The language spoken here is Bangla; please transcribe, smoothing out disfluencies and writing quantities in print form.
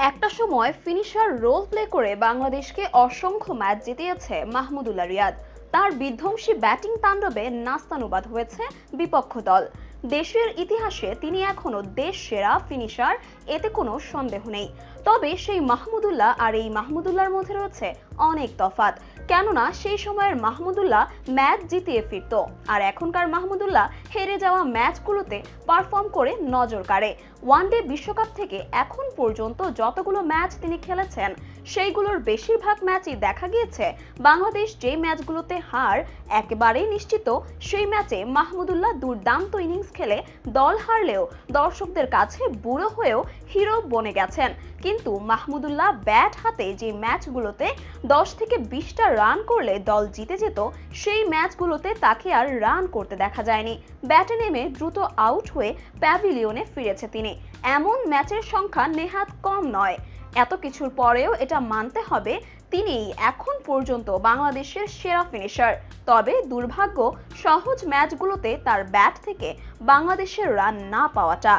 একটা সময় ফিনিশার রোল প্লে করে বাংলাদেশকে অসংখ্য ম্যাচ জিতিয়েছে মাহমুদুল্লাহ রিয়াদ। তার বিধ্বংসী ব্যাটিং তাণ্ডবে নাস্তানুবাদ হয়েছে বিপক্ষ দল। দেশের ইতিহাসে তিনি এখনো দেশ সেরা ফিনিশার, এতে কোনো সন্দেহ নেই। তবে সেই মাহমুদুল্লাহ আর এই মাহমুদুল্লাহর মধ্যে রয়েছে অনেক তফাৎ। কেননা সেই সময়ের মাহমুদুল্লাহ ম্যাচ জিতিয়ে ফিরত, আর এখনকার মাহমুদুল্লাহ হেরে যাওয়া ম্যাচগুলোতে পারফর্ম করে নজর কাড়ে। ওয়ানডে বিশ্বকাপ থেকে এখন পর্যন্ত যতগুলো ম্যাচ তিনি খেলেছেন সেইগুলোর বেশিরভাগ ম্যাচই দেখা গিয়েছে বাংলাদেশ যে ম্যাচগুলোতে হার একেবারেই নিশ্চিত, সেই ম্যাচে মাহমুদুল্লাহ দুর্দান্ত ইনিংস খেলে দল হারলেও দর্শকদের কাছে বুড়ো হয়েও হিরো বনে গেছেন। কিন্তু মাহমুদুল্লাহ ব্যাট হাতে যে ম্যাচগুলোতে 10 থেকে 20টা রান করলে দল জিতে যেত, সেই ম্যাচগুলোতে তাকে আর রান করতে দেখা যায়নি। ব্যাটে নেমে দ্রুত আউট হয়ে প্যাভিলিয়নে ফিরেছে তিনি। এমন ম্যাচের সংখ্যা নেহাত কম নয়। এত কিছুর পরেও এটা মানতে হবে, তিনি এখন পর্যন্ত বাংলাদেশের সেরা ফিনিশার। তবে দুর্ভাগ্য, সহজ ম্যাচগুলোতে তার ব্যাট থেকে বাংলাদেশের রান না পাওয়াটা।